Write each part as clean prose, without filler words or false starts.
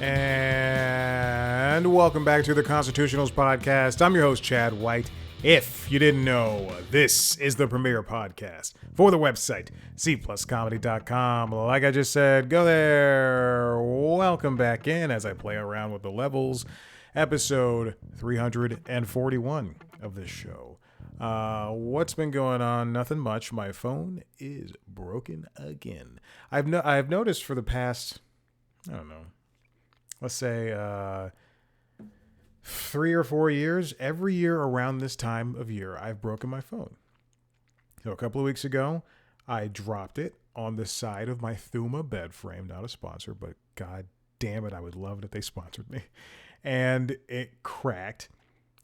And welcome back to the Constitutionals Podcast. I'm your host, Chad White. If you didn't know, this is the premier podcast for the website, cpluscomedy.com. Like I just said, go there. Welcome back in as I play around with the levels. Episode 341 of this show. What's been going on? Nothing much. My phone is broken again. I've noticed for the past, I don't know, let's say 3 or 4 years, every year around this time of year, I've broken my phone. So a couple of weeks ago, I dropped it on the side of my Thuma bed frame. Not a sponsor, but god damn it, I would love it if they sponsored me. And it cracked.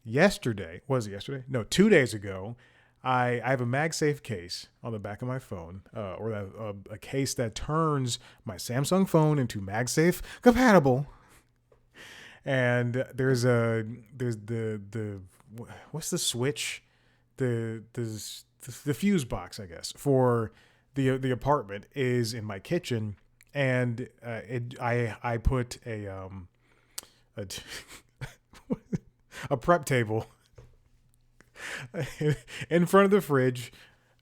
Yesterday, was it yesterday? No, 2 days ago, I have a MagSafe case on the back of my phone, or a case that turns my Samsung phone into MagSafe compatible. And there's the what's the switch, the fuse box, I guess, for the apartment is in my kitchen, and I put a prep table in front of the fridge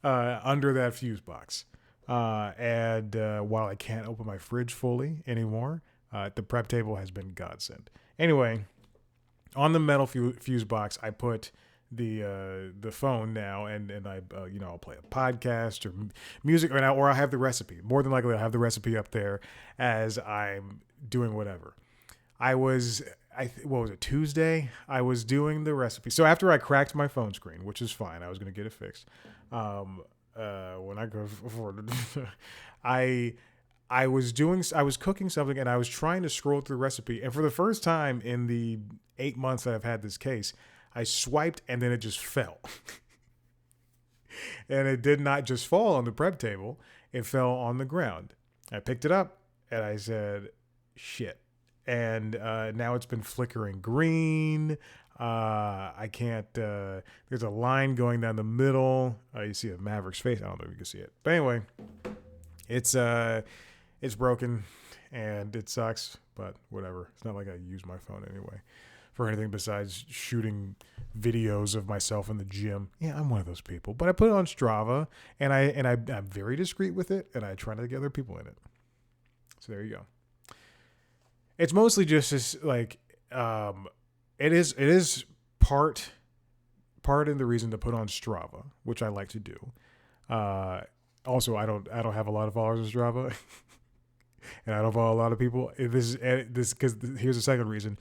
under that fuse box. And while I can't open my fridge fully anymore, the prep table has been godsend. Anyway, on the metal fuse box, I put the phone now, and I I'll play a podcast or music right now, or I'll have the recipe. More than likely, I'll have the recipe up there as I'm doing whatever. What was it, Tuesday? I was doing the recipe. So after I cracked my phone screen, which is fine, I was going to get it fixed. When I go forward, I was cooking something, and I was trying to scroll through the recipe. And for the first time in the 8 months that I've had this case, I swiped and then it just fell. And it did not just fall on the prep table. It fell on the ground. I picked it up and I said, shit. And now it's been flickering green. I can't, there's a line going down the middle. You see a Maverick's face. I don't know if you can see it. But anyway, it's broken and it sucks, but whatever. It's not like I use my phone anyway for anything besides shooting videos of myself in the gym. Yeah, I'm one of those people. But I put it on Strava, and I'm very discreet with it, and I try not to get other people in it. So there you go. It's mostly just this, like, it is part in the reason to put on Strava, which I like to do. Also, I don't have a lot of followers on Strava, and I don't follow a lot of people. This because here's the second reason.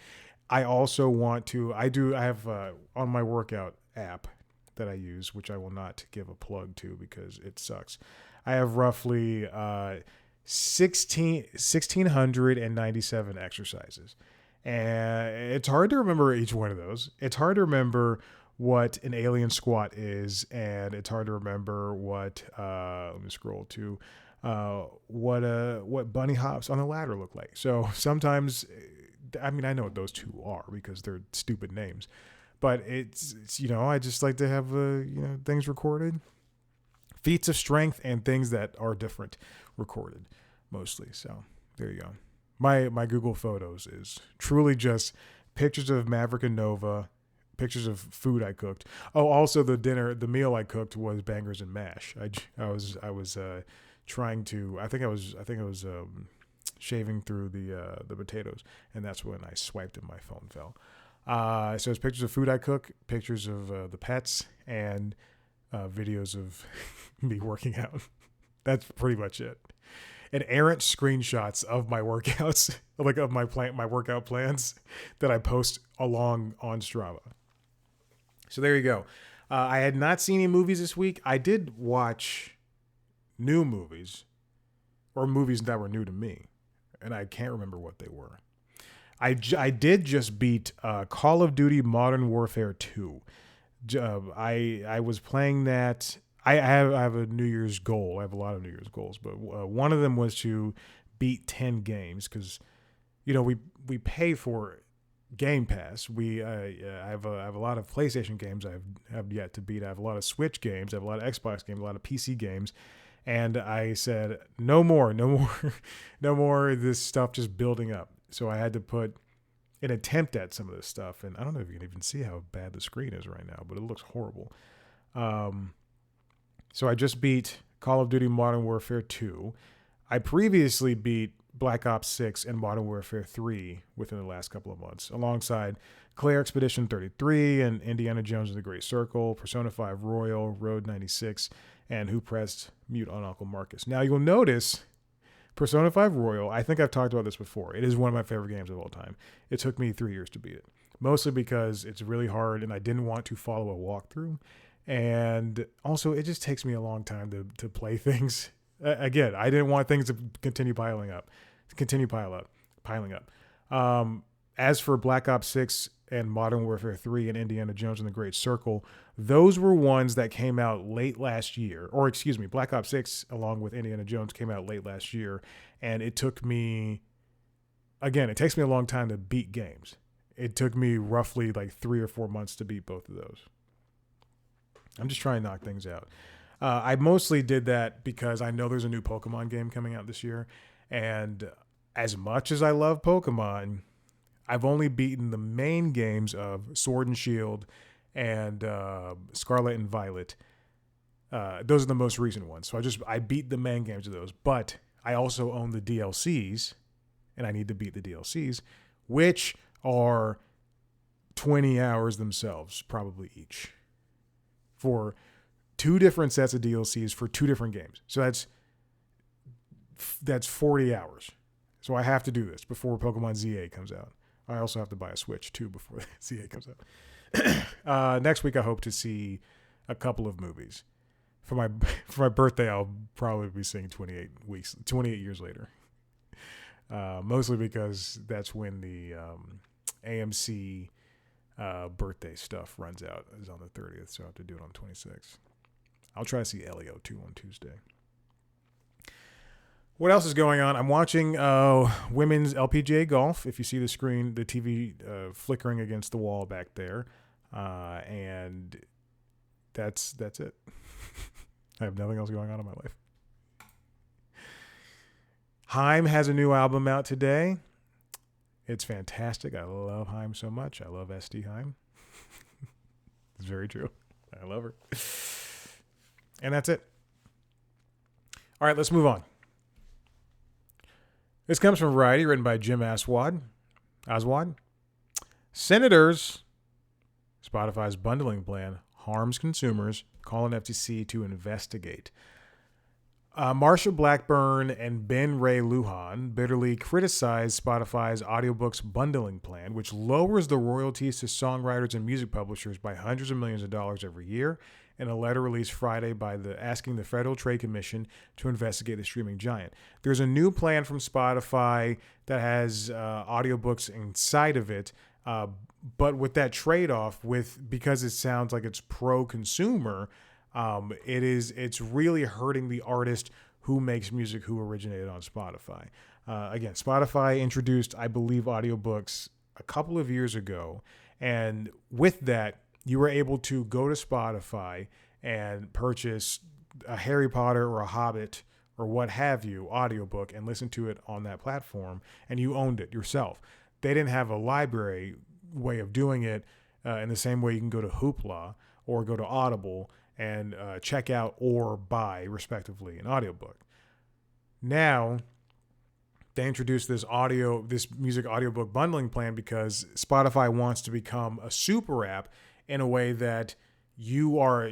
I also want to. I have on my workout app that I use, which I will not give a plug to because it sucks. I have roughly 1,697 exercises, and it's hard to remember each one of those. It's hard to remember what an alien squat is, and it's hard to remember what let me scroll to what bunny hops on the ladder look like. So sometimes, I mean, I know what those two are because they're stupid names, but it's I just like to have things recorded, feats of strength and things that are different recorded mostly. So there you go. My Google Photos is truly just pictures of Maverick and Nova, pictures of food I cooked. Oh, also the meal I cooked was bangers and mash. I was trying to. I think I was shaving through the potatoes, and that's when I swiped and my phone fell. So it's pictures of food I cook, pictures of the pets, and videos of me working out. That's pretty much it. And errant screenshots of my workouts, like of my workout plans that I post along on Strava. So there you go. I had not seen any movies this week. I did watch new movies, or movies that were new to me, and I can't remember what they were. I did just beat Call of Duty Modern Warfare 2. I was playing that. I have a New Year's goal. I have a lot of New Year's goals, but one of them was to beat 10 games because, we pay for Game Pass. I have a lot of PlayStation games I have yet to beat. I have a lot of Switch games. I have a lot of Xbox games, a lot of PC games. And I said, no more of this stuff just building up. So I had to put an attempt at some of this stuff. And I don't know if you can even see how bad the screen is right now, but it looks horrible. So I just beat Call of Duty Modern Warfare 2. I previously beat Black Ops 6 and Modern Warfare 3 within the last couple of months, alongside Claire Expedition 33 and Indiana Jones and the Great Circle, Persona 5 Royal, Road 96, and Who Pressed Mute on Uncle Marcus. Now you'll notice Persona 5 Royal, I think I've talked about this before. It is one of my favorite games of all time. It took me 3 years to beat it, mostly because it's really hard and I didn't want to follow a walkthrough. And also, it just takes me a long time to play things. Again, I didn't want things to continue piling up. As for Black Ops 6 and Modern Warfare 3 and Indiana Jones and the Great Circle, those were ones that came out late last year. Or excuse me, Black Ops 6 along with Indiana Jones came out late last year. And it took me, again, it takes me a long time to beat games. It took me roughly like 3 or 4 months to beat both of those. I'm just trying to knock things out. I mostly did that because I know there's a new Pokemon game coming out this year. And as much as I love Pokemon, I've only beaten the main games of Sword and Shield and Scarlet and Violet. Those are the most recent ones. So I beat the main games of those. But I also own the DLCs, and I need to beat the DLCs, which are 20 hours themselves, probably each, for 2 different sets of DLCs for 2 different games. So that's 40 hours. So I have to do this before Pokemon ZA comes out. I also have to buy a Switch too before ZA comes out. Next week I hope to see a couple of movies. For my birthday I'll probably be seeing 28 years later. Mostly because that's when the AMC birthday stuff runs out, is on the 30th, so I have to do it on the 26th. I'll try to see Elio too on Tuesday. What else is going on? I'm watching women's LPGA golf. If you see the screen, the TV flickering against the wall back there, and that's it. I have nothing else going on in my life. Haim has a new album out today. It's fantastic. I love Haim so much. I love SD Haim. It's very true. I love her. And that's it. All right, let's move on. This comes from Variety, written by Jim Aswad. Senators, Spotify's bundling plan harms consumers, call on FTC to investigate. Marsha Blackburn and Ben Ray Lujan bitterly criticized Spotify's audiobooks bundling plan, which lowers the royalties to songwriters and music publishers by hundreds of millions of dollars every year, in a letter released Friday asking the Federal Trade Commission to investigate the streaming giant. There's a new plan from Spotify that has audiobooks inside of it, but with that trade-off, because it sounds like it's pro-consumer, it's really hurting the artist who makes music, who originated on Spotify. Again, Spotify introduced, I believe, audiobooks a couple of years ago, and with that, you were able to go to Spotify and purchase a Harry Potter or a Hobbit or what have you audiobook and listen to it on that platform, and you owned it yourself. They didn't have a library way of doing it in the same way you can go to Hoopla or go to Audible and check out or buy, respectively, an audiobook. Now, they introduced this music audiobook bundling plan because Spotify wants to become a super app in a way that you are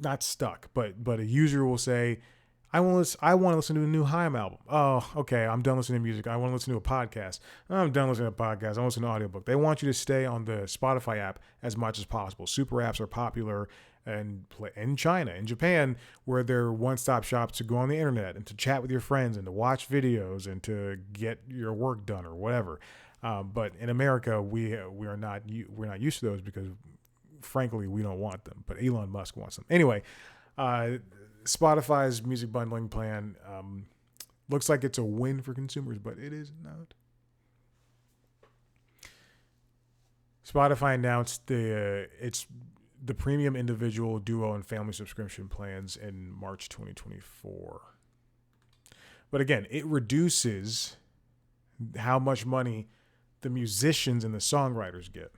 not stuck, but a user will say, I want to listen to a new Haim album. Oh, okay, I'm done listening to music. I want to listen to a podcast. I'm done listening to a podcast. I want to listen to an audiobook. They want you to stay on the Spotify app as much as possible. Super apps are popular in China, in Japan, where they're one-stop shops to go on the internet and to chat with your friends and to watch videos and to get your work done or whatever. But in America, we're not used to those because, frankly, we don't want them. But Elon Musk wants them. Anyway, Spotify's music bundling plan looks like it's a win for consumers, but it is not. Spotify announced the premium individual, duo, and family subscription plans in March 2024. But again, it reduces how much money the musicians and the songwriters get.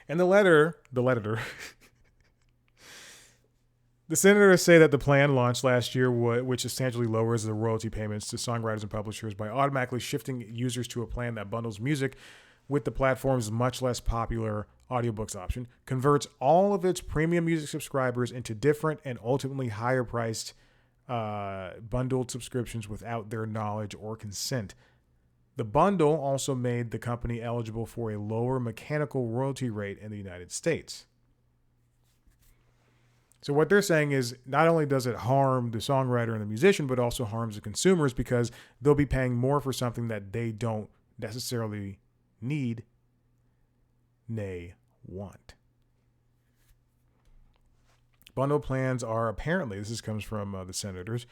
And the letter, the senators say that the plan launched last year, which essentially lowers the royalty payments to songwriters and publishers by automatically shifting users to a plan that bundles music with the platform's much less popular audiobooks option, converts all of its premium music subscribers into different and ultimately higher priced bundled subscriptions without their knowledge or consent. The bundle also made the company eligible for a lower mechanical royalty rate in the United States. So what they're saying is not only does it harm the songwriter and the musician, but also harms the consumers because they'll be paying more for something that they don't necessarily need, nay, want. Bundle plans are apparently, comes from the senators,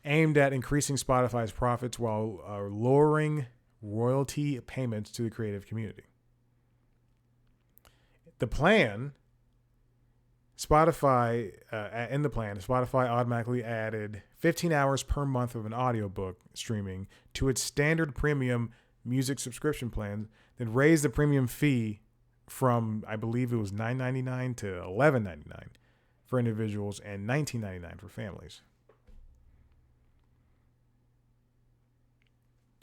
aimed at increasing Spotify's profits while lowering royalty payments to the creative community. The plan... Spotify automatically added 15 hours per month of an audiobook streaming to its standard premium music subscription plan, then raised the premium fee from, I believe it was $9.99 to $11.99 for individuals and $19.99 for families.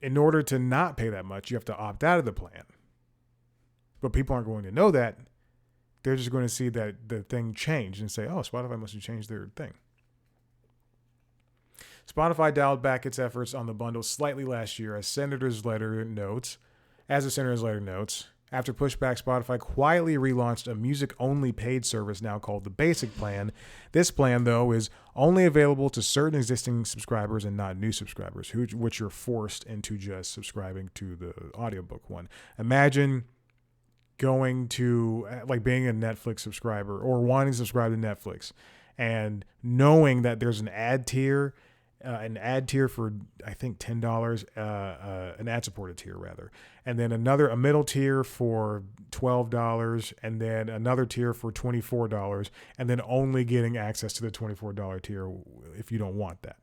In order to not pay that much, you have to opt out of the plan. But people aren't going to know that. They're just going to see that the thing changed and say, oh, Spotify must have changed their thing. Spotify dialed back its efforts on the bundle slightly last year, as the senator's letter notes. After pushback, Spotify quietly relaunched a music-only paid service now called the Basic Plan. This plan, though, is only available to certain existing subscribers and not new subscribers, which are forced into just subscribing to the audiobook one. Imagine going to being a Netflix subscriber or wanting to subscribe to Netflix and knowing that there's an ad tier for I think $10, an ad supported tier rather, and then a middle tier for $12, and then another tier for $24, and then only getting access to the $24 tier if you don't want that.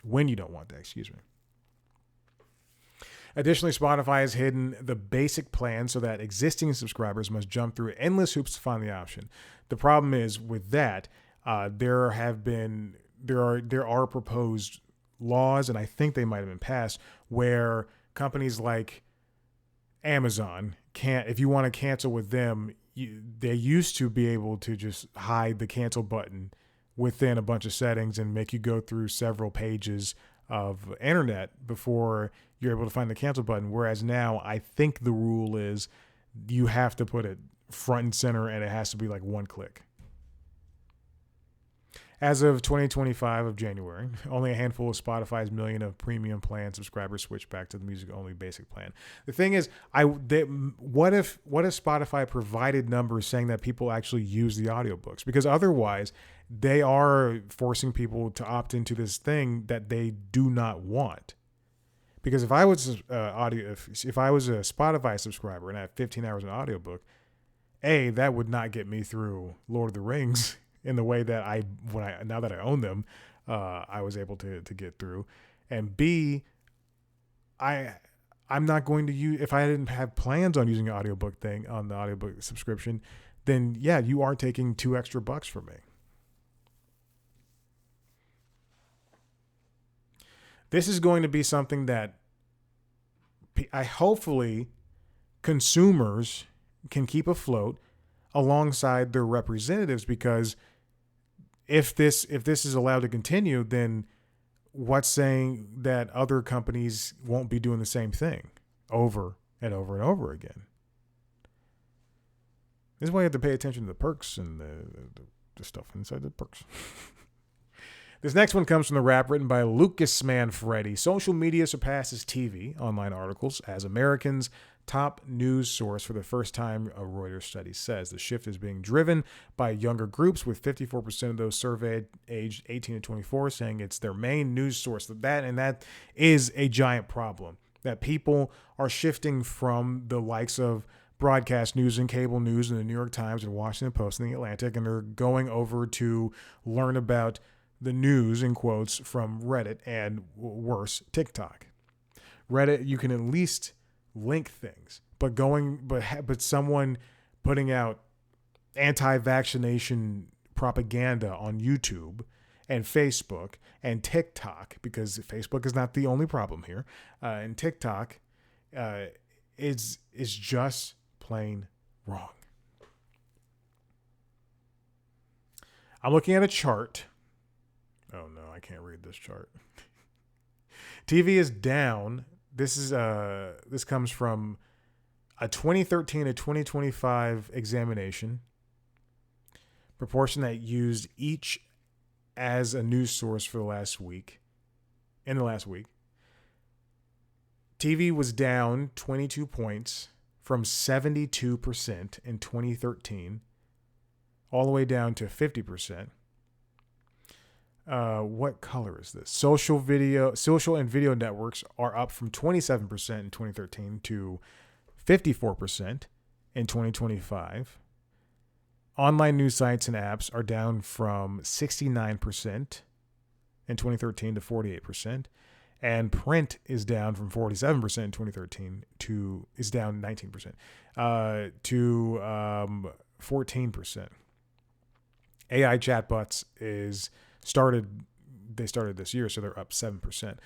When you don't want that, excuse me. Additionally, Spotify has hidden the basic plan so that existing subscribers must jump through endless hoops to find the option. The problem is with that, there are proposed laws, and I think they might have been passed, where companies like Amazon can't, if you want to cancel with them, they used to be able to just hide the cancel button within a bunch of settings and make you go through several pages of internet before you're able to find the cancel button. Whereas now I think the rule is you have to put it front and center and it has to be like one click. As of 2025 of January, only a handful of Spotify's million of premium plan subscribers switched back to the music-only basic plan. The thing is, what if Spotify provided numbers saying that people actually use the audiobooks? Because otherwise, they are forcing people to opt into this thing that they do not want. Because if I was if I was a Spotify subscriber and I had 15 hours of audiobook, that would not get me through Lord of the Rings in the way that now that I own them, I was able to get through. And B, I'm not going to use, if I didn't have plans on using an audiobook thing on the audiobook subscription, then yeah, you are taking $2 extra from me. This is going to be something that hopefully consumers can keep afloat alongside their representatives, because if this is allowed to continue, then what's saying that other companies won't be doing the same thing over and over and over again? This is why you have to pay attention to the perks and the stuff inside the perks. This next one comes from the rap written by Lucas Manfredi. Social media surpasses TV, online articles, as Americans' top news source for the first time, a Reuters study says. The shift is being driven by younger groups, with 54% of those surveyed aged 18 to 24 saying it's their main news source. That is a giant problem, that people are shifting from the likes of broadcast news and cable news and the New York Times and Washington Post and the Atlantic, and they're going over to learn about the news, in quotes, from Reddit and worse, TikTok. Reddit, you can at least link things, but someone putting out anti-vaccination propaganda on YouTube and Facebook and TikTok, because Facebook is not the only problem here, and TikTok is just plain wrong. I'm looking at a chart. Oh no, I can't read this chart. TV is down. This comes from a 2013 to 2025 examination. Proportion that used each as a news source for the last week. In the last week, TV was down 22 points from 72% in 2013 all the way down to 50%. What color is this? Social and video networks are up from 27% in 2013 to 54% in 2025. Online news sites and apps are down from 69% in 2013 to 48%. And print is down from 47% in 2013 is down 19% to 14%. AI chatbots they started this year, so they're up 7%.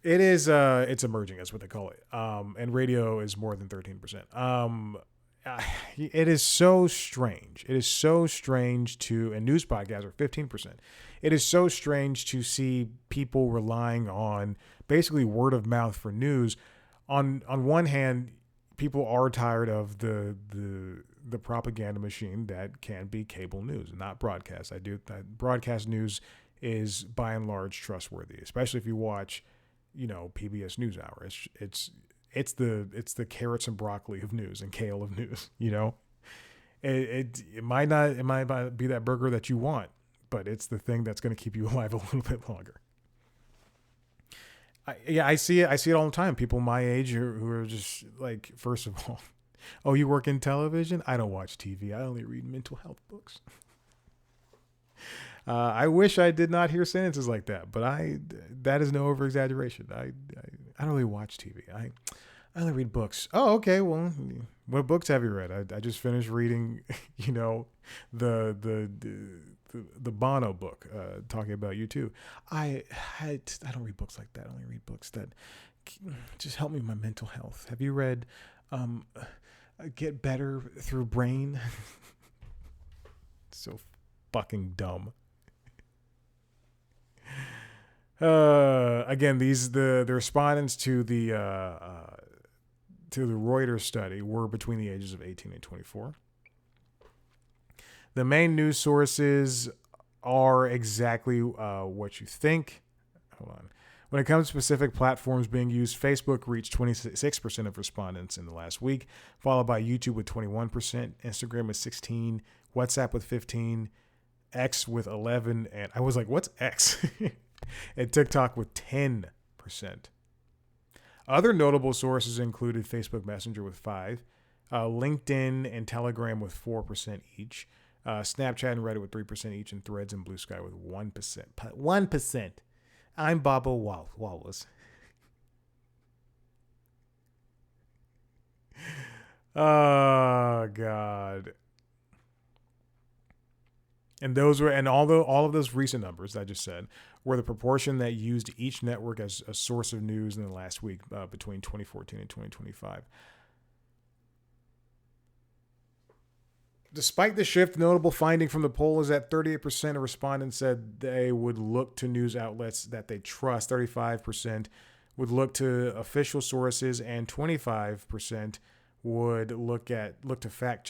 It's emerging, that's what they call it. And radio is more than 13%. It is so strange. It is so strange and news podcasts are 15%. It is so strange to see people relying on basically word of mouth for news. On one hand, people are tired of the propaganda machine that can be cable news, not broadcast. Broadcast news is by and large trustworthy, especially if you watch, PBS NewsHour. It's the carrots and broccoli of news and kale of news. It might not be that burger that you want, but it's the thing that's going to keep you alive a little bit longer. I see it all the time. People my age who are just like, first of all, oh, you work in television? I don't watch TV. I only read mental health books. I wish I did not hear sentences like that, but that is no over exaggeration. I don't really watch TV. I only read books. Oh, okay. Well, what books have you read? I just finished reading, the Bono book, talking about U2. I don't read books like that. I only read books that just help me with my mental health. Have you read Get Better Through Brain? So fucking dumb. Again, the respondents to the Reuters study were between the ages of 18 and 24. The main news sources are exactly what you think. Hold on. When it comes to specific platforms being used, Facebook reached 26% of respondents in the last week, followed by YouTube with 21%, Instagram with 16%, WhatsApp with 15%, X with 11%, and I was like, what's X? And TikTok with 10%. Other notable sources included Facebook Messenger with 5%, LinkedIn and Telegram with 4% each, Snapchat and Reddit with 3% each, and Threads and Blue Sky with 1%. 1%. I'm Baba Wallace. Oh God. And all of those recent numbers that I just said were the proportion that used each network as a source of news in the last week between 2014 and 2025. Despite the shift, notable finding from the poll is that 38% of respondents said they would look to news outlets that they trust. 35% would look to official sources, and 25% would look to fact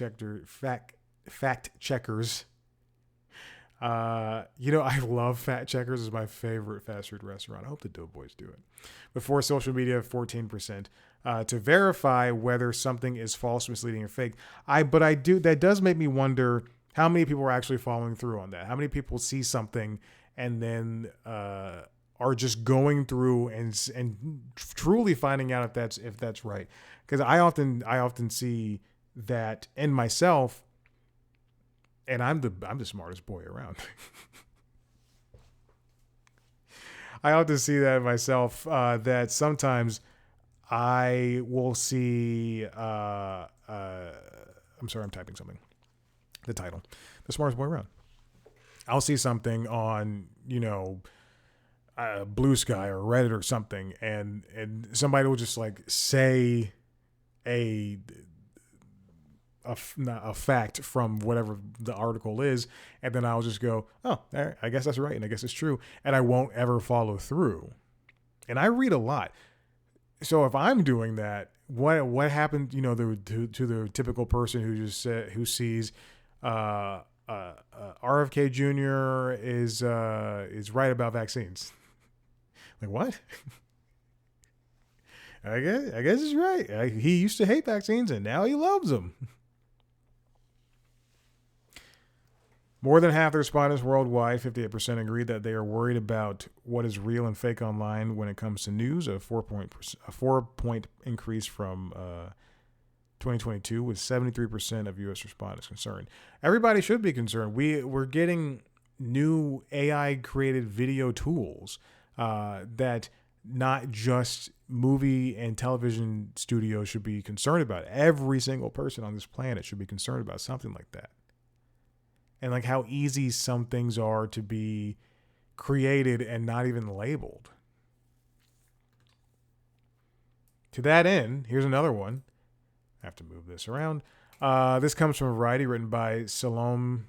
checkers. I love Fact Checkers. Is my favorite fast food restaurant. I hope the Doughboys do it. Before social media, 14%. To verify whether something is false, misleading, or fake. That does make me wonder how many people are actually following through on that. How many people see something and then are just going through and truly finding out if that's right. Because I often see that in myself, and I'm the smartest boy around. I often see that in myself, that sometimes I will see. I'm sorry, I'm typing something. The title, The Smartest Boy Around. I'll see something on, Blue Sky or Reddit or something, and somebody will just like say a fact from whatever the article is, and then I'll just go, oh, I guess that's right, and I guess it's true, and I won't ever follow through. And I read a lot, so if I'm doing that, what happened, to the typical person who sees RFK Jr. is right about vaccines? Like, what? I guess he's right. He used to hate vaccines and now he loves them. More than half the respondents worldwide, 58%, agreed that they are worried about what is real and fake online when it comes to news. A 4-point increase from 2022, with 73% of U.S. respondents concerned. Everybody should be concerned. We're getting new AI-created video tools that not just movie and television studios should be concerned about. Every single person on this planet should be concerned about something like that. And like how easy some things are to be created and not even labeled. To that end, here's another one. I have to move this around. This comes from Variety, written by Salome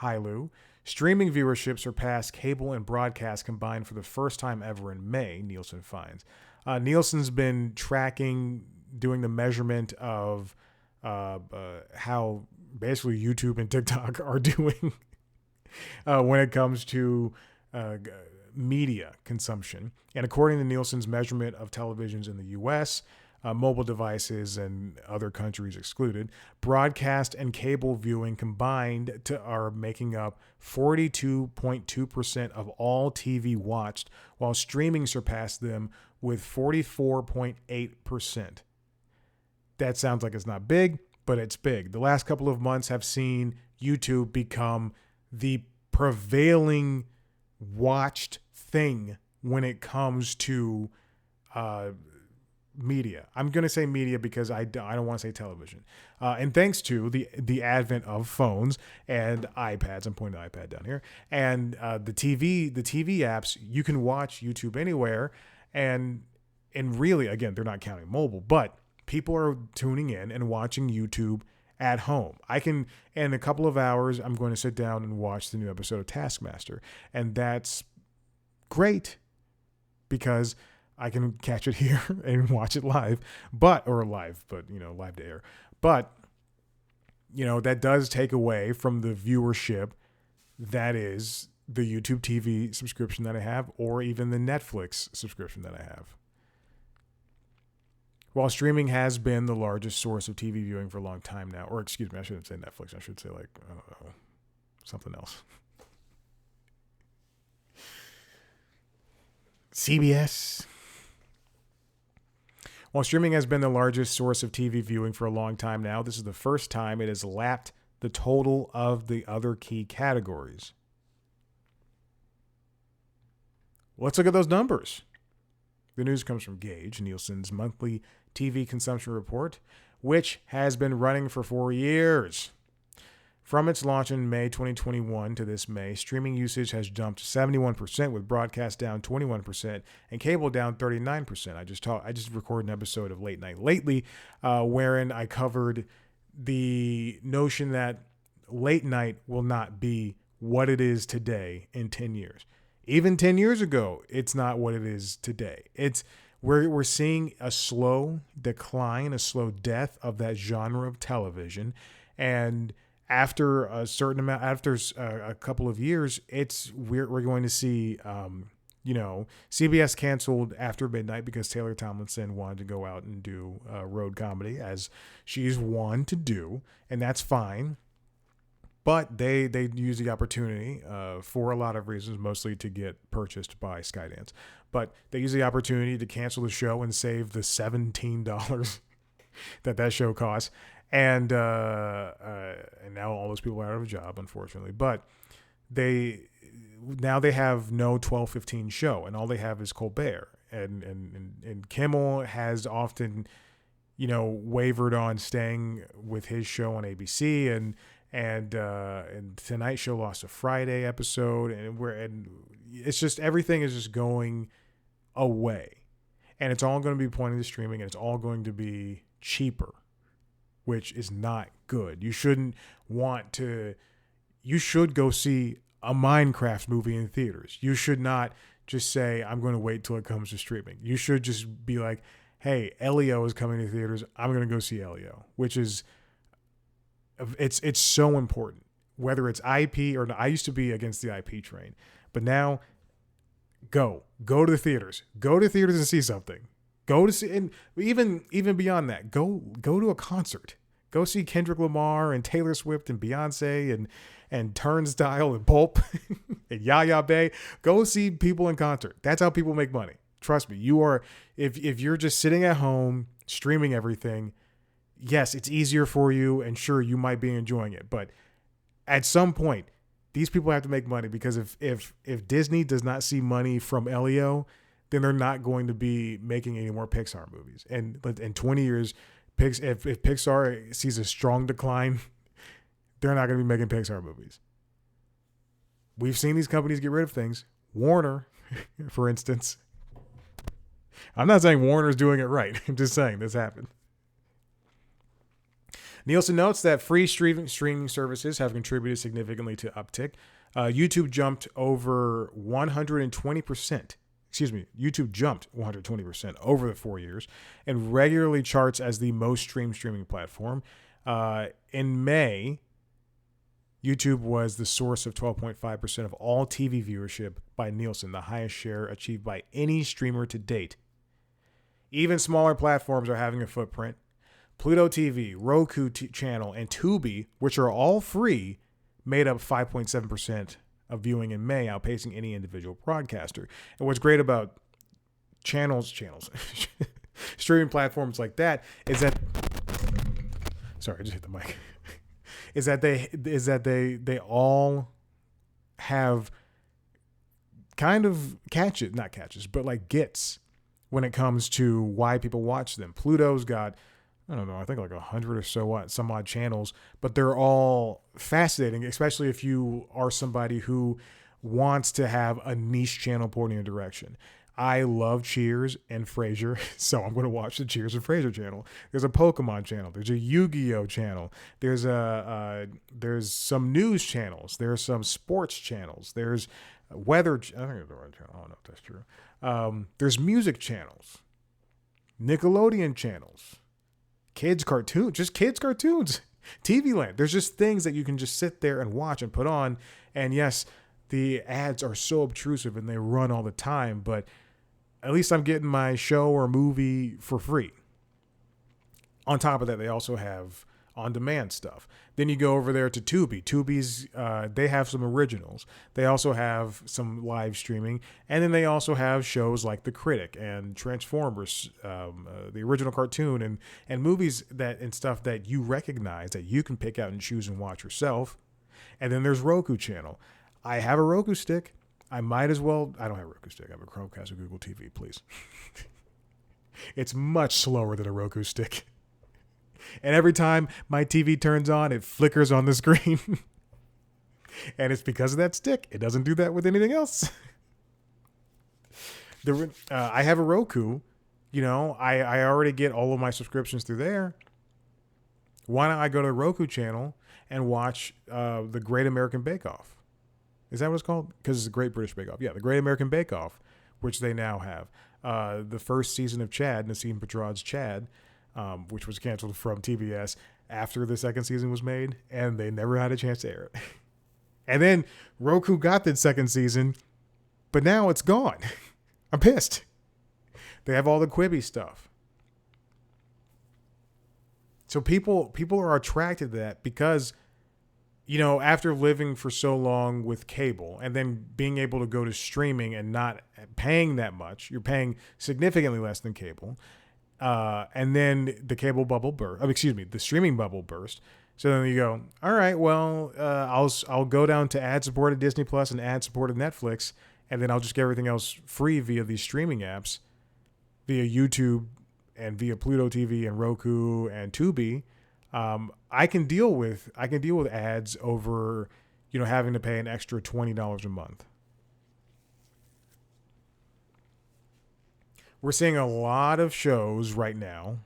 Hailu. Streaming viewership surpassed cable and broadcast combined for the first time ever in May, Nielsen finds. Nielsen's been tracking, doing the measurement of how basically YouTube and TikTok are doing when it comes to media consumption. And according to Nielsen's measurement of televisions in the U.S., mobile devices and other countries excluded, broadcast and cable viewing combined are making up 42.2% of all TV watched, while streaming surpassed them with 44.8%. That sounds like it's not big, but it's big. The last couple of months have seen YouTube become the prevailing watched thing when it comes to media. I'm going to say media because I don't want to say television. And thanks to the advent of phones and iPads, I'm pointing the iPad down here, and the TV apps, you can watch YouTube anywhere. And really, again, they're not counting mobile, but people are tuning in and watching YouTube at home. In a couple of hours, I'm going to sit down and watch the new episode of Taskmaster. And that's great because I can catch it here and watch it live, live to air. But, that does take away from the viewership that is the YouTube TV subscription that I have, or even the Netflix subscription that I have. While streaming has been the largest source of TV viewing for a long time now, or excuse me, I shouldn't say Netflix. I should say something else. CBS. While streaming has been the largest source of TV viewing for a long time now, this is the first time it has lapped the total of the other key categories. Let's look at those numbers. The news comes from Gauge, Nielsen's monthly TV consumption report, which has been running for 4 years. From its launch in May 2021 to this May, streaming usage has jumped 71%, with broadcast down 21% and cable down 39%. I just recorded an episode of Late Night Lately, wherein I covered the notion that late night will not be what it is today in 10 years. Even 10 years ago, it's not what it is today. We're seeing a slow decline, a slow death of that genre of television, and after a certain amount, after a couple of years, we're going to see, CBS canceled After Midnight because Taylor Tomlinson wanted to go out and do road comedy, as she's won to do, and that's fine. But they use the opportunity for a lot of reasons, mostly to get purchased by Skydance. But they use the opportunity to cancel the show and save the $17 that show costs. And now all those people are out of a job, unfortunately. But they have no 12:15 show, and all they have is Colbert. and Kimmel has often, wavered on staying with his show on ABC, and Tonight Show lost a Friday episode, and it's just everything is just going away, and it's all going to be pointing to streaming, and it's all going to be cheaper, which is not good. You should go see a Minecraft movie in theaters. You should not just say, I'm going to wait till it comes to streaming. You should just be like, hey, Elio is coming to theaters. I'm going to go see Elio, which is, it's so important. Whether it's IP or not. I used to be against the IP train, but now go to the theaters. Go to theaters and see something. Go to see, and even beyond that, go to a concert. Go see Kendrick Lamar and Taylor Swift and Beyonce and Turnstile and Pulp and Yaya Bay. Go see people in concert. That's how people make money. Trust me. If you're just sitting at home streaming everything, yes, it's easier for you, and sure, you might be enjoying it, but at some point, these people have to make money, because if Disney does not see money from Elio, then they're not going to be making any more Pixar movies. And in 20 years, if Pixar sees a strong decline, they're not going to be making Pixar movies. We've seen these companies get rid of things. Warner, for instance. I'm not saying Warner's doing it right. I'm just saying this happened. Nielsen notes that free streaming services have contributed significantly to uptick. YouTube jumped over 120%. YouTube jumped 120% over the 4 years and regularly charts as the most streaming platform. In May, YouTube was the source of 12.5% of all TV viewership by Nielsen, the highest share achieved by any streamer to date. Even smaller platforms are having a footprint. Pluto TV, Roku channel, and Tubi, which are all free, made up 5.7% of viewing in May, outpacing any individual broadcaster. And what's great about channels, streaming platforms like that is that, sorry, I just hit the mic, is that they all have kind of gets when it comes to why people watch them. Pluto's got, I don't know, I think like 100 or some odd channels, but they're all fascinating, especially if you are somebody who wants to have a niche channel pointing in a direction. I love Cheers and Frasier, so I'm going to watch the Cheers and Frasier channel. There's a Pokemon channel. There's a Yu-Gi-Oh channel. There's some news channels. There's some sports channels. There's weather. I think it's the right channel. I don't know if that's true. There's music channels, Nickelodeon channels. Kids cartoons, TV Land. There's just things that you can just sit there and watch and put on. And yes, the ads are so obtrusive and they run all the time, but at least I'm getting my show or movie for free. On top of that, they also have on-demand stuff. Then you go over there to Tubi. Tubi's, they have some originals. They also have some live streaming. And then they also have shows like The Critic and Transformers, the original cartoon, and movies and stuff that you recognize that you can pick out and choose and watch yourself. And then there's Roku channel. I have a Roku stick. I might as well. I don't have a Roku stick. I have a Chromecast or Google TV, please. It's much slower than a Roku stick. And every time my TV turns on, it flickers on the screen. And it's because of that stick. It doesn't do that with anything else. I have a Roku. I already get all of my subscriptions through there. Why don't I go to the Roku channel and watch the Great American Bake Off? Is that what it's called? Because it's the Great British Bake Off. Yeah, the Great American Bake Off, which they now have. The first season of Chad, Nasim Pedrad's Chad, which was canceled from TBS after the second season was made, and they never had a chance to air it. And then Roku got the second season, but now it's gone. I'm pissed. They have all the Quibi stuff. So people are attracted to that because, after living for so long with cable and then being able to go to streaming and not paying that much, you're paying significantly less than cable. And then the cable bubble burst. The streaming bubble burst. So then you go, all right, well, I'll go down to ad-supported Disney Plus and ad-supported Netflix, and then I'll just get everything else free via these streaming apps. via YouTube and via Pluto TV and Roku and Tubi, I can deal with ads over, having to pay an extra $20 a month. We're seeing a lot of shows right now.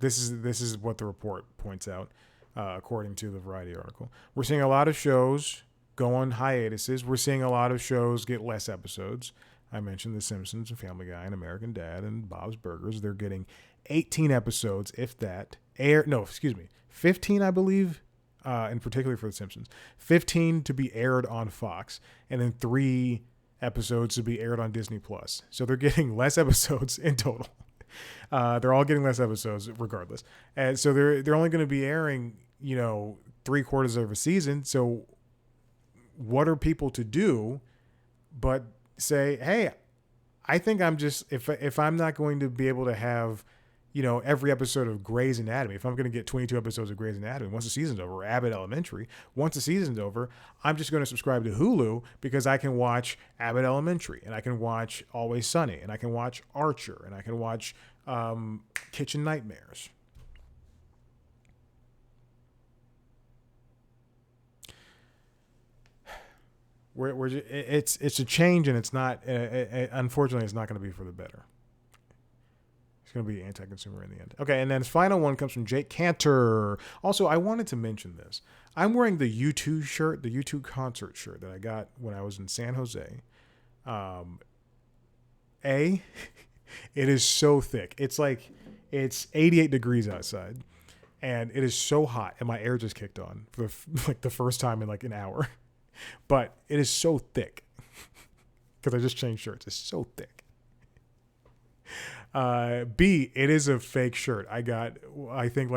This is what the report points out, according to the Variety article. We're seeing a lot of shows go on hiatuses. We're seeing a lot of shows get less episodes. I mentioned The Simpsons and Family Guy and American Dad and Bob's Burgers. They're getting 18 episodes, if that. 15, I believe, in particular for The Simpsons. 15 to be aired on Fox, and then 3 episodes to be aired on Disney Plus. So they're getting less episodes in total. They're all getting less episodes regardless. And so they're only going to be airing, 3/4 of a season. So what are people to do but say, hey, I think I'm just, if I'm not going to be able to have, every episode of Grey's Anatomy, if I'm going to get 22 episodes of Grey's Anatomy once the season's over, or Abbott Elementary, once the season's over, I'm just going to subscribe to Hulu because I can watch Abbott Elementary, and I can watch Always Sunny, and I can watch Archer, and I can watch Kitchen Nightmares. It's a change, and it's not. Unfortunately, it's not going to be for the better. It's going to be anti-consumer in the end. Okay, and then the final one comes from Jake Cantor. Also, I wanted to mention this. I'm wearing the U2 shirt, the U2 concert shirt that I got when I was in San Jose. It is so thick. It's 88 degrees outside, and it is so hot, and my air just kicked on for the first time in an hour. But it is so thick because I just changed shirts. It's so thick. B, it is a fake shirt. I got, I think,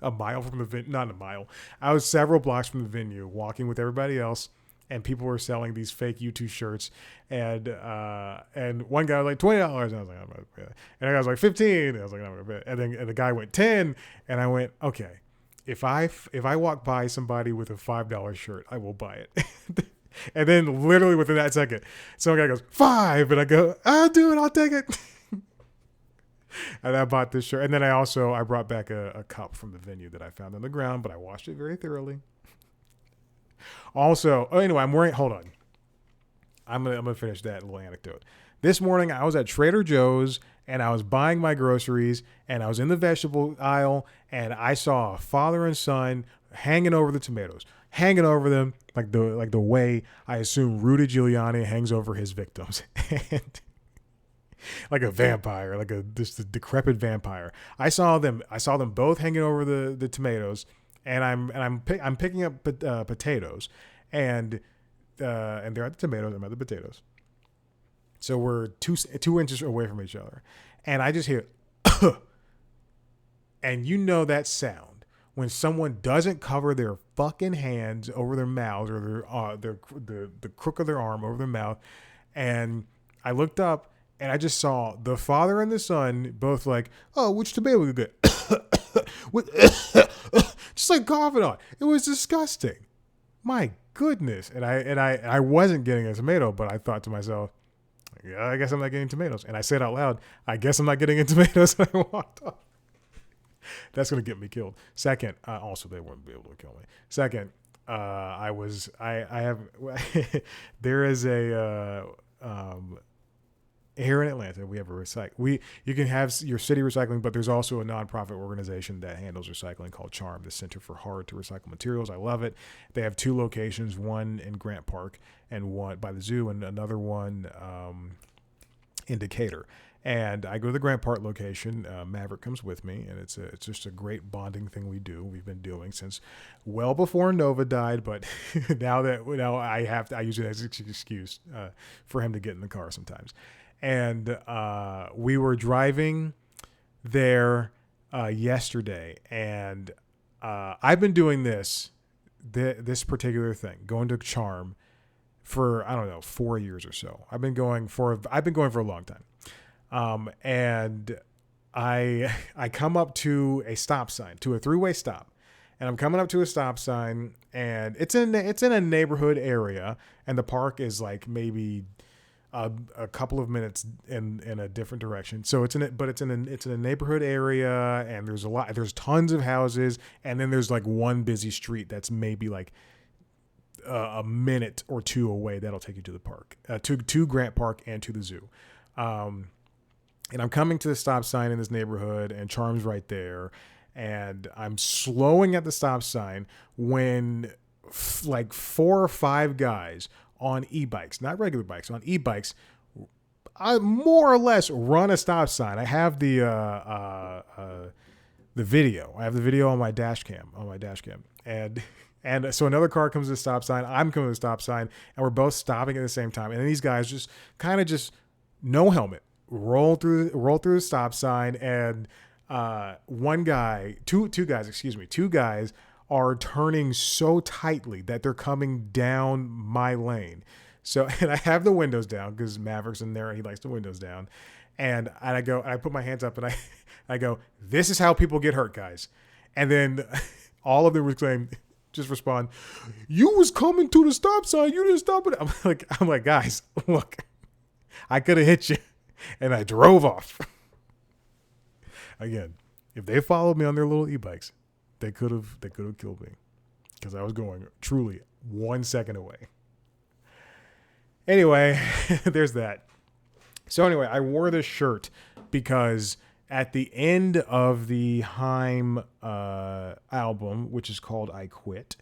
a mile from the venue. Not a mile. I was several blocks from the venue walking with everybody else, and people were selling these fake U2 shirts. And one guy was like $20. And I was like, I'm not gonna pay that. And the guy was like 15. And I was like, I'm not gonna pay that. And the guy went 10. And I went, okay. If I walk by somebody with a $5 shirt, I will buy it. And then literally within that second, some guy goes, $5. And I go, I'll do it. I'll take it. And I bought this shirt. And then I brought back a cup from the venue that I found on the ground, but I washed it very thoroughly. Also, anyway, hold on. I'm going to finish that little anecdote. This morning, I was at Trader Joe's, and I was buying my groceries, and I was in the vegetable aisle, and I saw a father and son hanging over the tomatoes, hanging over them like the way I assume Rudy Giuliani hangs over his victims, and like a vampire, just a decrepit vampire. I saw them both hanging over the tomatoes, and I'm picking up potatoes, and they're at the tomatoes. I'm at the potatoes. So we're 2 inches away from each other. And I just hear, and that sound when someone doesn't cover their fucking hands over their mouths, or the crook of their arm over their mouth. And I looked up, and I just saw the father and the son both like, oh, which tomato we good? Just coughing on. It was disgusting. My goodness. And I wasn't getting a tomato, but I thought to myself, yeah, I guess I'm not getting tomatoes. And I said out loud, I guess I'm not getting any tomatoes. And I walked off. That's going to get me killed. Second, also they wouldn't be able to kill me. Second, there is here in Atlanta, we have a you can have your city recycling, but there's also a nonprofit organization that handles recycling called CHARM, the Center for Hard to Recycle Materials. I love it. They have 2 locations, one in Grant Park and one by the zoo, and another one in Decatur. And I go to the Grant Park location. Maverick comes with me, and it's just a great bonding thing we do. We've been doing since well before Nova died, but now I use it as an excuse for him to get in the car sometimes. And we were driving there yesterday, and I've been doing this particular thing, going to Charm for, I don't know, 4 years or so. I've been going for a long time. And I come up to a stop sign, to a 3-way stop, and I'm coming up to a stop sign, and it's in a neighborhood area, and the park is maybe a couple of minutes in a different direction. So it's in a neighborhood area, and there's tons of houses, and then there's like one busy street that's maybe like a minute or two away that'll take you to the park, to Grant Park and to the zoo. And I'm coming to the stop sign in this neighborhood, and Charm's right there, and I'm slowing at the stop sign when like 4 or 5 guys on e-bikes, not regular bikes, on e-bikes, I more or less run a stop sign. I have the video. I have the video on my dash cam, and so another car comes to the stop sign. I'm coming to the stop sign, and we're both stopping at the same time. And then these guys just kind of just no helmet roll through the stop sign, and two guys are turning so tightly that they're coming down my lane. So, and I have the windows down because Maverick's in there and he likes the windows down. And I put my hands up and I go, this is how people get hurt, guys. And then all of them just respond, you was coming to the stop sign, you didn't stop it. I'm like, guys, look, I could have hit you. And I drove off. Again, if they followed me on their little e-bikes, they could have killed me because I was going truly 1 second away. Anyway, there's that. So anyway, I wore this shirt because at the end of the Haim album, which is called I Quit,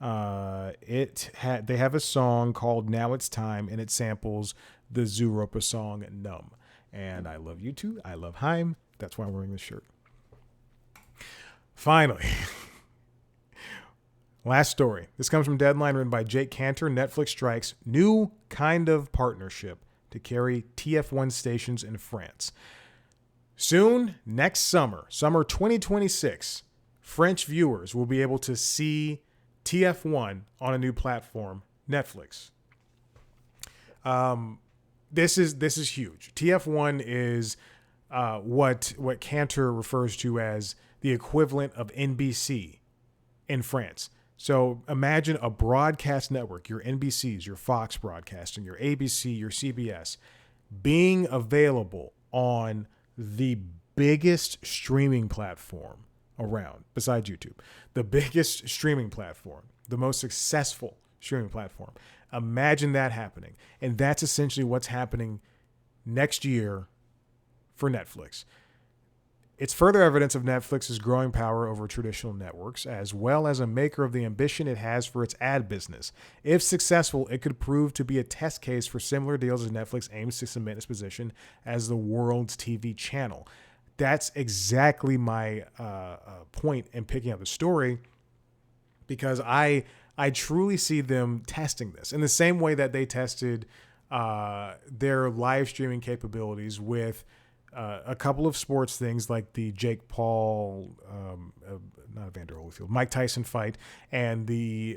they have a song called Now It's Time, and it samples the Zooropa song Numb. And I love U2. I love Haim. That's why I'm wearing this shirt. Finally, last story. This comes from Deadline, written by Jake Cantor. Netflix strikes new kind of partnership to carry TF1 stations in France. Soon, next summer 2026, French viewers will be able to see TF1 on a new platform, Netflix. This is huge. TF1 is what Cantor refers to as the equivalent of NBC in France. So imagine a broadcast network, your NBCs, your Fox Broadcasting, your ABC, your CBS, being available on the biggest streaming platform around, besides YouTube, the biggest streaming platform, the most successful streaming platform. Imagine that happening. And that's essentially what's happening next year for Netflix. It's further evidence of Netflix's growing power over traditional networks, as well as a maker of the ambition it has for its ad business. If successful, it could prove to be a test case for similar deals as Netflix aims to cement its position as the world's TV channel. That's exactly my point in picking up the story, because I truly see them testing this in the same way that they tested their live streaming capabilities with a couple of sports things like the Jake Paul, not Evander Holyfield, Mike Tyson fight, and the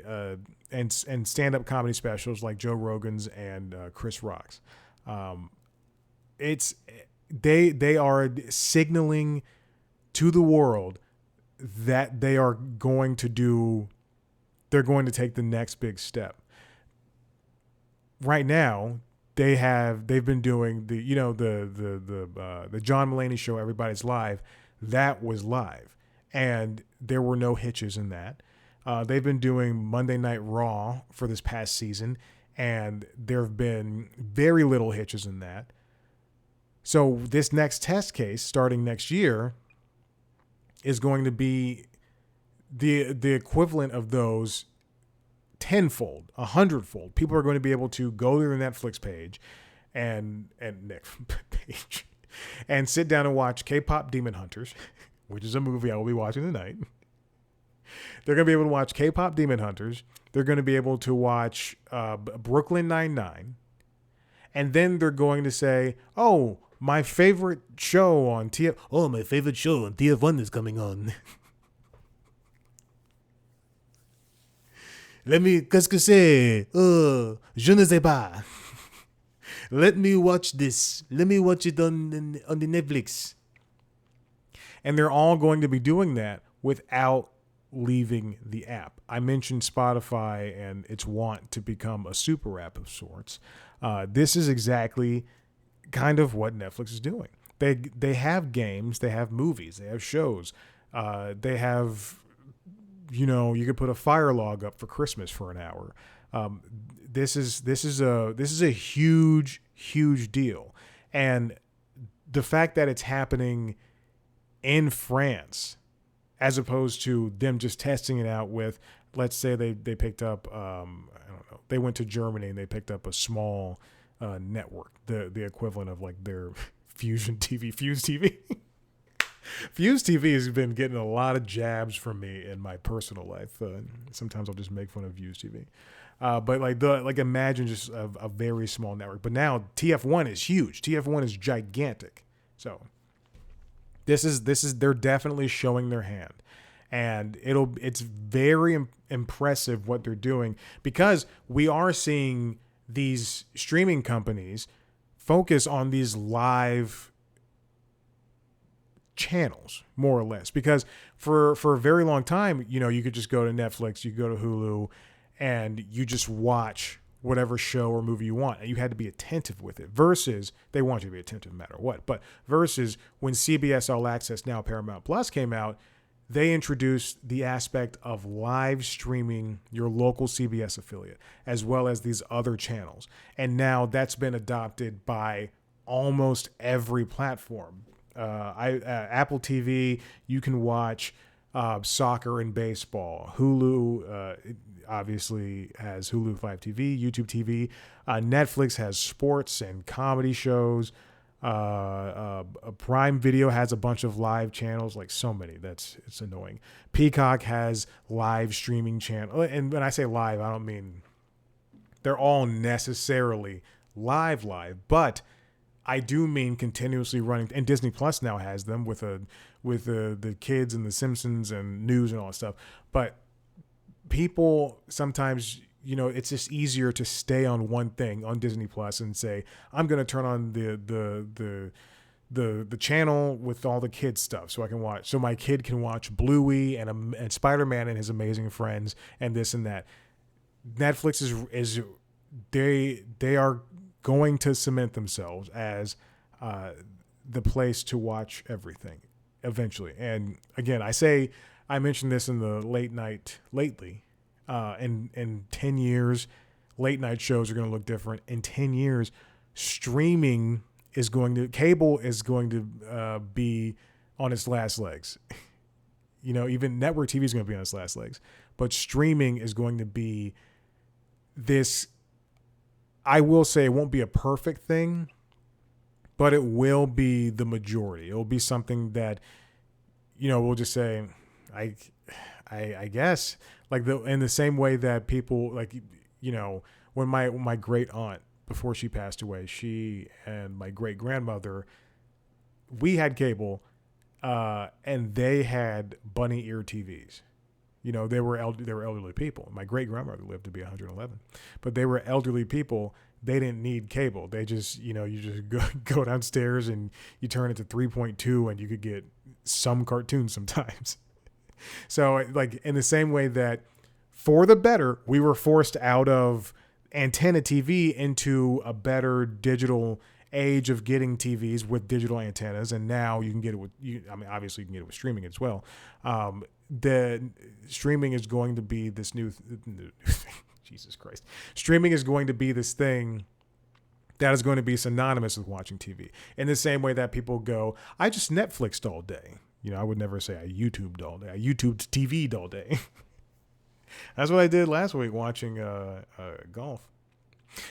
and stand-up comedy specials like Joe Rogan's and Chris Rock's. They are signaling to the world that they're going to take the next big step. Right now, they've been doing the John Mulaney show, Everybody's Live. That was live, and there were no hitches in that. They've been doing Monday Night Raw for this past season, and there have been very little hitches in that. So this next test case, starting next year, is going to be the equivalent of those tenfold, 100-fold. People are going to be able to go to their Netflix page and sit down and watch K-pop Demon Hunters, which is a movie I will be watching tonight. They're going to be able to watch K-pop Demon Hunters. They're going to be able to watch Brooklyn Nine-Nine. And then they're going to say, oh, my favorite show on TF1 is coming on. Qu'est-ce que c'est? Je ne sais pas. Let me watch this. Let me watch it on the Netflix. And they're all going to be doing that without leaving the app. I mentioned Spotify and its want to become a super app of sorts. This is exactly kind of what Netflix is doing. They have games, they have movies, they have shows, they have, you could put a fire log up for Christmas for an hour. This is a huge deal, and the fact that it's happening in France as opposed to them just testing it out with, let's say they picked up, I don't know, they went to Germany and they picked up a small network, the equivalent of like their Fusion TV, Fuse TV. Fuse TV has been getting a lot of jabs from me in my personal life. Sometimes I'll just make fun of Fuse TV. But imagine just a very small network. But now TF1 is huge. TF1 is gigantic. So this is they're definitely showing their hand, and it's very impressive what they're doing, because we are seeing these streaming companies focus on these live channels, more or less, because for a very long time, you could just go to Netflix, you go to Hulu, and you just watch whatever show or movie you want, and you had to be attentive with it, versus they want you to be attentive no matter what. But versus when CBS All Access, now Paramount Plus, came out, they introduced the aspect of live streaming your local CBS affiliate, as well as these other channels. And now that's been adopted by almost every platform. Apple TV, you can watch soccer and baseball. Hulu obviously has Hulu 5 TV, YouTube TV. Netflix has sports and comedy shows. Prime Video has a bunch of live channels, like so many. It's annoying. Peacock has live streaming channel, and when I say live, I don't mean they're all necessarily live, but I do mean continuously running. And Disney Plus now has them with the kids and the Simpsons and news and all that stuff. But people sometimes, it's just easier to stay on one thing on Disney Plus and say, I'm going to turn on the channel with all the kids stuff so I can watch, so my kid can watch Bluey and Spider-Man and his amazing friends and this and that. Netflix is they are going to cement themselves as the place to watch everything eventually. And again, I mentioned this in the lately. In 10 years, late night shows are going to look different. In 10 years, cable is going to be on its last legs. Even network TV is going to be on its last legs. But streaming is going to be this, I will say it won't be a perfect thing, but it will be the majority. It will be something that, we'll just say, I guess, like in the same way that people, like, when my great aunt, before she passed away, she and my great grandmother, we had cable, and they had bunny ear TVs. They were elderly people. My great grandmother lived to be 111, but they were elderly people. They didn't need cable. They just, you just go downstairs and you turn it to 3.2 and you could get some cartoons sometimes. So, like, in the same way that, for the better, we were forced out of antenna TV into a better digital age of getting TVs with digital antennas, and now you can get it obviously you can get it with streaming as well. The streaming is going to be this new Jesus Christ. Streaming is going to be this thing that is going to be synonymous with watching TV. In the same way that people go, I just Netflixed all day. I would never say I YouTubed all day. I YouTubed TV'd all day. That's what I did last week watching golf.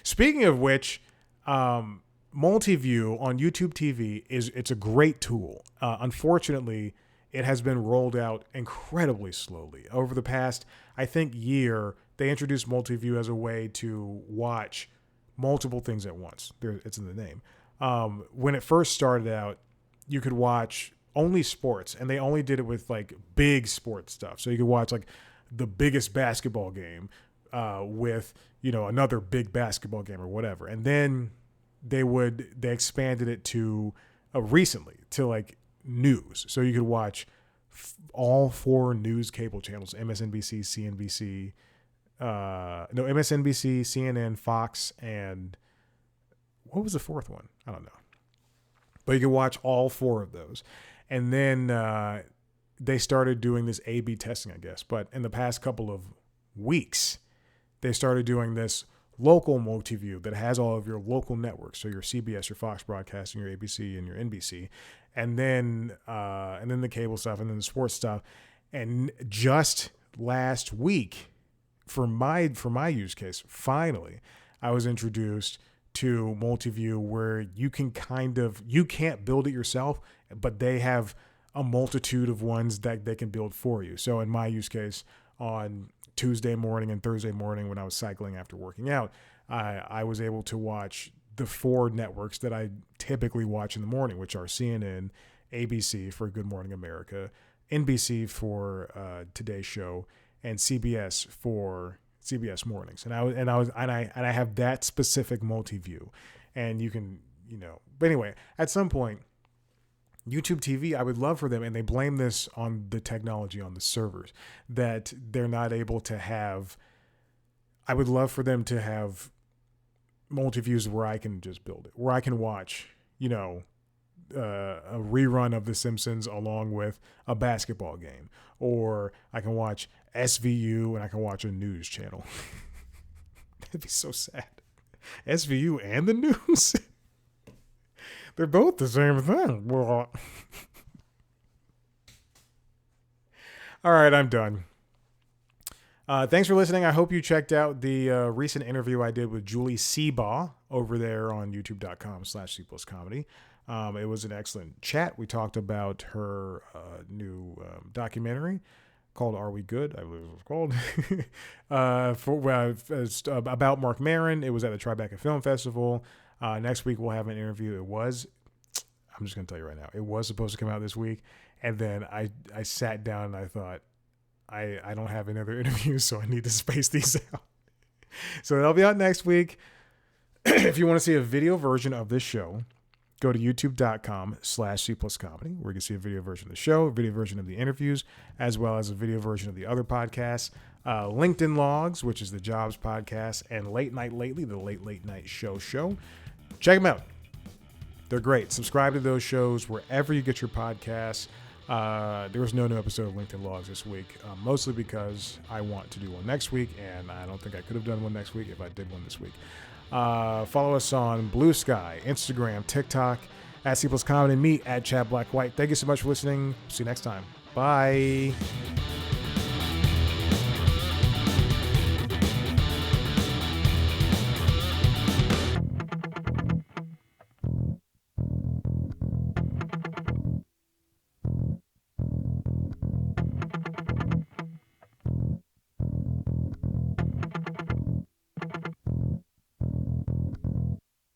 Speaking of which, Multiview on YouTube TV it's a great tool. Unfortunately, it has been rolled out incredibly slowly. Over the past, I think, year, they introduced Multiview as a way to watch multiple things at once. It's in the name. When it first started out, you could watch only sports, and they only did it with like big sports stuff. So you could watch like the biggest basketball game with another big basketball game or whatever, and then they expanded it to recently to like news. So you could watch all 4 news cable channels, MSNBC, CNBC, MSNBC, CNN, Fox, and what was the 4th one? I don't know. But you can watch all 4 of those. And then they started doing this A/B testing, I guess. But in the past couple of weeks, they started doing this local multi-view that has all of your local networks. So your CBS, your Fox Broadcasting, your ABC, and your NBC. And then the cable stuff, and then the sports stuff. And just last week, for my use case, finally, I was introduced to multi-view where you can't build it yourself, but they have a multitude of ones that they can build for you. So in my use case, on Tuesday morning and Thursday morning when I was cycling after working out, I was able to watch the 4 networks that I typically watch in the morning, which are CNN, ABC for Good Morning America, NBC for Today's Show, and CBS for CBS Mornings. And I have that specific multi-view, and you can, but anyway, at some point, YouTube TV, I would love for them, and they blame this on the technology on the servers, that they're not able to have. I would love for them to have multi-views where I can just build it, where I can watch, a rerun of The Simpsons along with a basketball game, or I can watch SVU and I can watch a news channel. That'd be so sad. SVU and the news. They're both the same thing. All right, I'm done. Thanks for listening. I hope you checked out the recent interview I did with Julie Seabaugh over there on youtube.com/C+Comedy. It was an excellent chat. We talked about her new documentary called Are We Good? I believe it was called. About Marc Maron. It was at the Tribeca Film Festival. Next week we'll have an interview. I'm just going to tell you right now, it was supposed to come out this week. And then I sat down and I thought, I don't have any other interviews, so I need to space these out. So they'll be out next week. If you want to see a video version of this show, go to youtube.com/C+Comedy, where you can see a video version of the show, a video version of the interviews, as well as a video version of the other podcasts. LinkedIn Logs, which is the Jobs podcast, and Late Night Lately, the Late Night Show. Check them out. They're great. Subscribe to those shows wherever you get your podcasts. There was no new episode of LinkedIn Logs this week, mostly because I want to do one next week, and I don't think I could have done one next week if I did one this week. Follow us on Blue Sky, Instagram, TikTok, at C+Comedy, me at Chad Black White. Thank you so much for listening. See you next time. Bye.